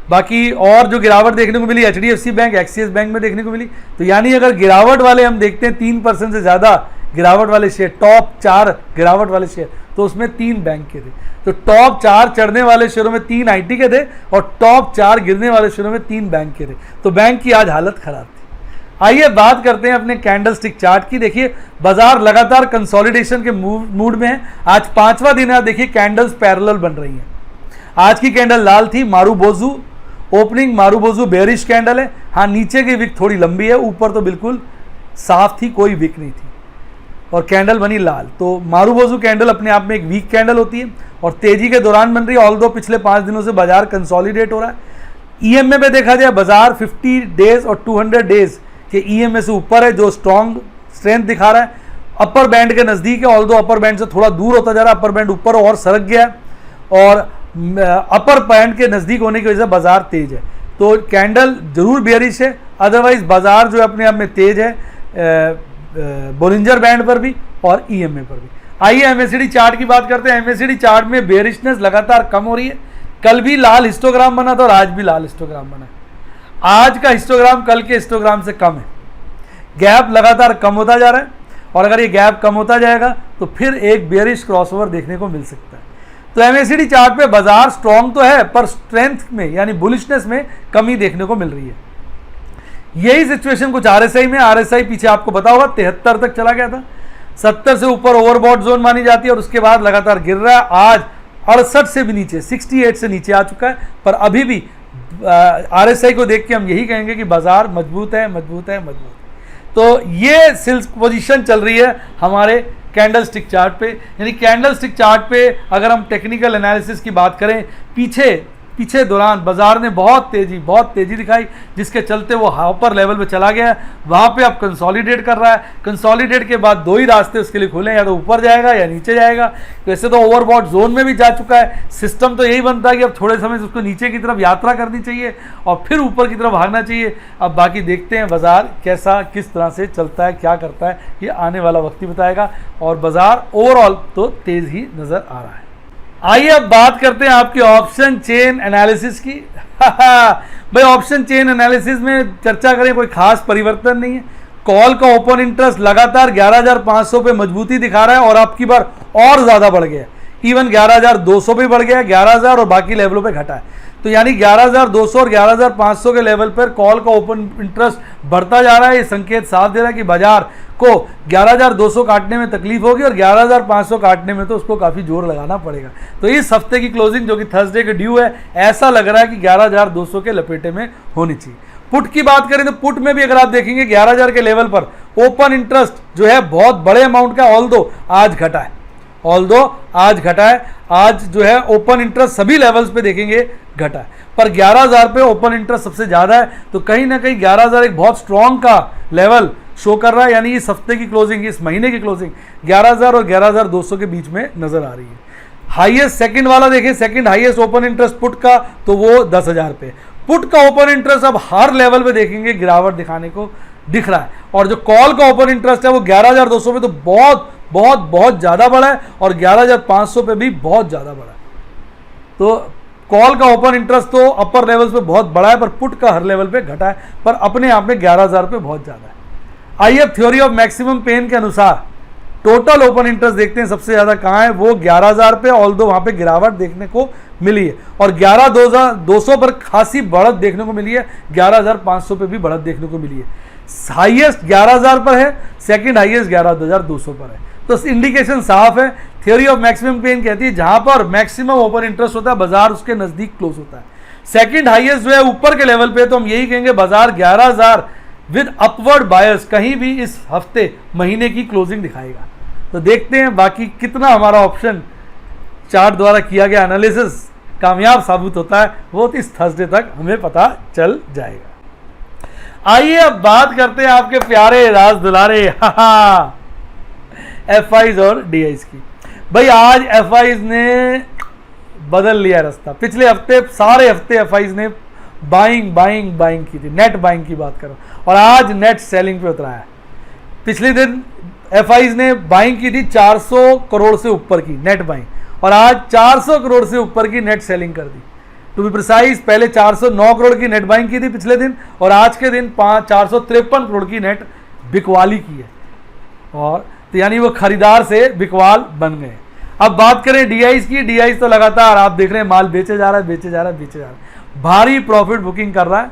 बाकी और जो गिरावट देखने को मिली HDFC बैंक, एक्सिस बैंक में देखने को मिली। तो यानी अगर गिरावट वाले हम देखते हैं 3% से ज़्यादा गिरावट वाले शेयर, टॉप 4 गिरावट वाले शेयर, तो उसमें 3 बैंक के थे। तो टॉप 4 चढ़ने वाले शेयरों में 3 IT के थे और टॉप 4 गिरने वाले शेयरों में 3 बैंक के थे। तो बैंक की आज हालत खराब थी। आइए बात करते हैं अपने कैंडल स्टिक चार्ट की। देखिए बाजार लगातार कंसोलिडेशन के मूड में है। आज 5वां दिन है, आप देखिए कैंडल्स पैरेलल बन रही हैं। आज की कैंडल लाल थी, marubozu opening, marubozu bearish candle है। हाँ, नीचे की विक थोड़ी लंबी है, ऊपर तो बिल्कुल साफ थी, कोई विक नहीं थी और कैंडल बनी लाल। तो मारूबोजू कैंडल अपने आप में एक वीक कैंडल होती है और तेजी के दौरान बन रही है। ऑल्दो पिछले 5 दिनों से बाजार कंसोलिडेट हो रहा है। EMA में देखा जाए बाजार 50 डेज और 200 डेज के EMA से ऊपर है, जो स्ट्रेंथ दिखा रहा है। अपर बैंड के नज़दीक है, ऑल्दो अपर बैंड से थोड़ा दूर होता जा रहा है। अपर बैंड ऊपर और सरक गया है और अपर बैंड के नज़दीक होने की वजह से बाजार तेज है। तो कैंडल जरूर बेयरिश है, अदरवाइज बाजार जो अपने आप में तेज है बोलिंजर बैंड पर भी और EMA पर भी। आइए MACD चार्ट की बात करते हैं। MACD चार्ट में बेयरिशनेस लगातार कम हो रही है। कल भी लाल हिस्टोग्राम बना था और आज भी लाल हिस्टोग्राम बना है। आज का हिस्टोग्राम कल के हिस्टोग्राम से कम है, गैप लगातार कम होता जा रहा है और अगर ये गैप कम होता जाएगा तो फिर एक बेयरिश क्रॉसओवर देखने को मिल सकता है। तो MACD चार्ट पे बाजार स्ट्रॉन्ग तो है पर स्ट्रेंथ में यानी बुलिशनेस में कमी देखने को मिल रही है। यही सिचुएशन कुछ RSI में। RSI पीछे आपको पता होगा 73 तक चला गया था, 70 से ऊपर ओवरबॉट जोन मानी जाती है और उसके बाद लगातार गिर रहा है। आज 68 से भी नीचे 68 से नीचे आ चुका है, पर अभी भी RSI को देख के हम यही कहेंगे कि बाजार मजबूत है, मजबूत है, मजबूत है। तो ये सिल्क पोजीशन चल रही है हमारे कैंडल स्टिक चार्ट पे। यानी कैंडल स्टिक चार्ट पे अगर हम टेक्निकल एनालिसिस की बात करें, पीछे दौरान बाजार ने बहुत तेजी दिखाई, जिसके चलते वो अपर लेवल पे चला गया। वहाँ पे अब कंसोलिडेट कर रहा है। कंसोलिडेट के बाद 2 ही रास्ते उसके लिए खुले, या तो ऊपर जाएगा या नीचे जाएगा। वैसे तो ओवरबॉट जोन में भी जा चुका है। सिस्टम तो यही बनता है कि अब थोड़े समय से उसको नीचे की तरफ यात्रा करनी चाहिए और फिर ऊपर की तरफ भागना चाहिए। अब बाकी देखते हैं बाजार कैसा किस तरह से चलता है, क्या करता है, ये आने वाला वक्त ही बताएगा। और बाजार ओवरऑल तो तेज ही नज़र आ रहा है। आइए अब बात करते हैं आपकी ऑप्शन चेन एनालिसिस की। भाई ऑप्शन चेन एनालिसिस में चर्चा करें, कोई खास परिवर्तन नहीं है। कॉल का ओपन इंटरेस्ट लगातार 11,500 पे मजबूती दिखा रहा है और आपकी बार और ज़्यादा बढ़ गया। इवन 11,200 पे बढ़ गया, 11,000 और बाकी लेवलों पे घटा है। तो यानी 11,200 और 11,500 के लेवल पर कॉल का ओपन इंटरेस्ट बढ़ता जा रहा है। ये संकेत साफ दे रहा है कि बाजार को 11,200 काटने में तकलीफ होगी और 11,500 काटने में तो उसको काफ़ी जोर लगाना पड़ेगा। तो इस हफ्ते की क्लोजिंग जो कि थर्सडे के ड्यू है, ऐसा लग रहा है कि 11,200 के लपेटे में होनी चाहिए। पुट की बात करें तो पुट में भी अगर आप देखेंगे 11,000 के लेवल पर ओपन इंटरेस्ट जो है बहुत बड़े अमाउंट का ऑल्दो आज घटा है। आज जो है ओपन इंटरेस्ट सभी लेवल्स पे देखेंगे घटा है, पर 11,000 पे ओपन इंटरेस्ट सबसे ज़्यादा है। तो कहीं ना कहीं 11,000 एक बहुत स्ट्रॉन्ग का लेवल शो कर रहा है। यानी इस हफ्ते की क्लोजिंग, इस महीने की क्लोजिंग 11,000 और 11,200 के बीच में नजर आ रही है। हाईएस्ट सेकंड वाला देखें, second highest open interest put का तो वो 10,000 पे। पुट का ओपन इंटरेस्ट अब हर लेवल पे देखेंगे गिरावट दिखाने को दिख रहा है। और जो कॉल का ओपन इंटरेस्ट है वो 11,200 पे तो बहुत ज़्यादा बड़ा है और 11,500 पे भी बहुत ज़्यादा बड़ा है। तो कॉल का ओपन इंटरेस्ट तो अपर लेवल्स पे बहुत बड़ा है, पर पुट का हर लेवल पे घटा है, पर अपने आप में 11,000 पे बहुत ज़्यादा है। आइए अब थ्योरी ऑफ मैक्सिमम पेन के अनुसार टोटल ओपन इंटरेस्ट देखते हैं सबसे ज़्यादा कहाँ है। वो 11,000 पे, ऑल्दो वहाँ पे गिरावट देखने को मिली है और 11,200 पर खासी बढ़त देखने को मिली है, 11,500 पे भी बढ़त देखने को मिली है। हाईएस्ट 11,000 पर है, सेकंड हाईएस्ट 11,200 पर है। तो इंडिकेशन साफ है। थ्योरी ऑफ मैक्सिमम पेन कहती है जहां पर मैक्सिमम ओपन इंटरेस्ट होता है बाजार उसके नजदीक क्लोज होता है। सेकंड हाईएस्ट जो है ऊपर के लेवल पे, तो हम यही कहेंगे बाजार 11,000 विद अपवर्ड बायर्स कहीं भी इस हफ्ते महीने की क्लोजिंग दिखाएगा। तो देखते हैं बाकी कितना हमारा ऑप्शन चार्ट द्वारा किया गया एनालिसिस कामयाब साबित होता है, वो तो इस थर्सडे तक हमें पता चल जाएगा। आइए अब बात करते हैं आपके प्यारे राज दुलारे एफआईज और डीआईज की। भाई आज एफआईज ने बदल लिया रास्ता। पिछले हफ्ते सारे हफ्ते एफआईज ने बाइंग बाइंग बाइंग की थी, नेट बाइंग की बात करो, और आज नेट सेलिंग पे उतरा है। पिछले दिन एफआईज ने बाइंग की थी 400 करोड़ से ऊपर की नेट बाइंग, और आज 400 करोड़ से ऊपर की नेट सेलिंग कर दी। टू बी प्रिसाइज पहले 409 करोड़ की नेट बाइंग की थी पिछले दिन, और आज के दिन 453 करोड़ की नेट बिकवाली की है, और तो यानी वो खरीदार से बिकवाल बन गए। अब बात करें डीआईज की, डीआईज तो लगातार आप देख रहे हैं माल बेचे जा रहा है, बेचे जा रहा है, बेचे जा रहा है, भारी प्रॉफिट बुकिंग कर रहा है।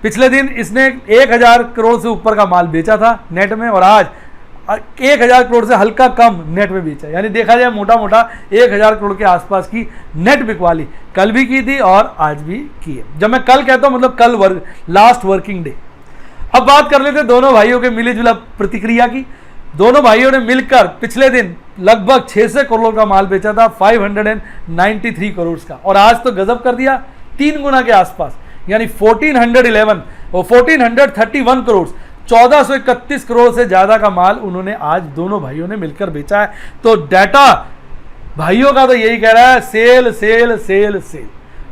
पिछले दिन इसने 1000 करोड़ से ऊपर का माल बेचा था नेट में, और आज 1000 करोड़ से हल्का कम नेट में बेचा, यानी देखा जाए मोटा मोटा 1000 करोड़ के आसपास की नेट बिकवाली कल भी की थी और आज भी की है। जब मैं कल कहता हूं मतलब कल लास्ट वर्किंग डे। अब बात कर लेते हैं दोनों भाइयों के मिली जुला प्रतिक्रिया की। दोनों भाइयों ने मिलकर पिछले दिन लगभग 600 करोड़ का माल बेचा था, 593 करोड़ का, और आज तो गजब कर दिया 3 गुना के आसपास, यानी 1411 और 1431 करोड़, 1431 करोड़ से ज्यादा का माल उन्होंने आज दोनों भाइयों ने मिलकर बेचा है। तो डाटा भाइयों का तो यही कह रहा है सेल सेल सेल सेल।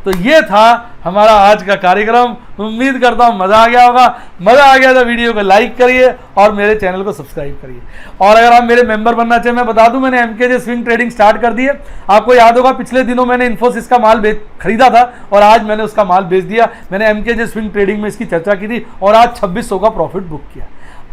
तो ये था हमारा आज का कार्यक्रम। उम्मीद करता हूँ मज़ा आ गया होगा। मज़ा आ गया तो वीडियो को लाइक करिए और मेरे चैनल को सब्सक्राइब करिए। और अगर आप मेरे मेंबर बनना चाहिए, मैं बता दूं मैंने एमकेजे स्विंग ट्रेडिंग स्टार्ट कर दी है। आपको याद होगा पिछले दिनों मैंने इन्फोसिस का माल खरीदा था और आज मैंने उसका माल बेच दिया। मैंने एमकेजे स्विंग ट्रेडिंग में इसकी चर्चा की थी और आज 2600 का प्रॉफिट बुक किया।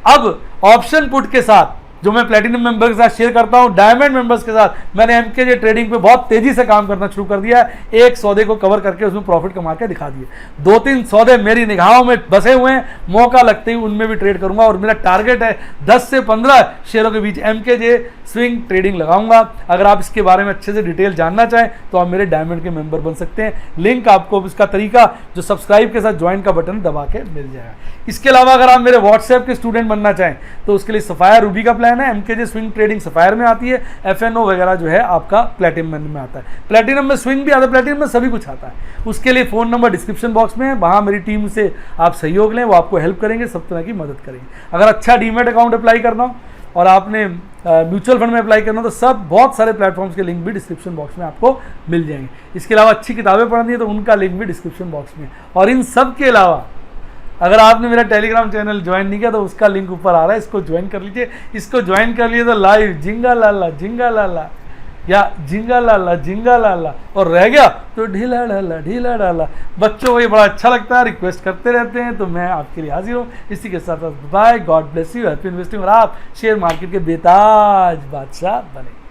अब ऑप्शन पुट के साथ जो मैं प्लेटिनम मेंबर के साथ शेयर करता हूं, डायमंड मेंबर्स के साथ मैंने एमकेजे ट्रेडिंग पे बहुत तेजी से काम करना शुरू कर दिया है। एक सौदे को कवर करके उसमें प्रॉफिट कमा के दिखा दिए। 2-3 सौदे मेरी निगाहों में बसे हुए हैं, मौका लगते ही उनमें भी ट्रेड करूंगा और मेरा टारगेट है 10 से 15 शेयरों के बीच एमकेजे स्विंग ट्रेडिंग लगाऊंगा। अगर आप इसके बारे में अच्छे से डिटेल जानना चाहें तो आप मेरे डायमंड के मेंबर बन सकते हैं। लिंक आपको इसका तरीका जो सब्सक्राइब के साथ ज्वाइन का बटन दबा के मिल जाएगा। इसके अलावा अगर आप मेरे व्हाट्सएप के स्टूडेंट बनना चाहें तो उसके लिए सफायर रूबी का प्लान है। एमकेजे स्विंग ट्रेडिंग सफायर में आती है, एफएनओ वगैरह जो है आपका प्लेटिनम में आता है। प्लेटिनम में स्विंग भी आता है, प्लेटिनम में सभी कुछ आता है। उसके लिए फ़ोन नंबर डिस्क्रिप्शन बॉक्स में है, वहाँ मेरी टीम से आप सहयोग लें, वो आपको हेल्प करेंगे, सब तरह की मदद करेंगे। अगर अच्छा डीमेट अकाउंट अप्लाई करना हो और आपने म्यूचुअल फंड में अप्लाई करना तो सब बहुत सारे प्लेटफॉर्म्स के लिंक भी डिस्क्रिप्शन बॉक्स में आपको मिल जाएंगे। इसके अलावा अच्छी किताबें पढ़नी है तो उनका लिंक भी डिस्क्रिप्शन बॉक्स में। और इन सब के अलावा अगर आपने मेरा टेलीग्राम चैनल ज्वाइन नहीं किया तो उसका लिंक ऊपर आ रहा है, इसको ज्वाइन कर लीजिए। इसको ज्वाइन कर लिए तो लाइव जिंगा लाला या जिंगा लाला और रह गया तो ढीला डाला। बच्चों को ये बड़ा अच्छा लगता है, रिक्वेस्ट करते रहते हैं, तो मैं आपके लिए हाजिर हूँ। इसी के साथ bye, God bless you, happy investing, और आप शेयर मार्केट के बेताज बादशाह बने।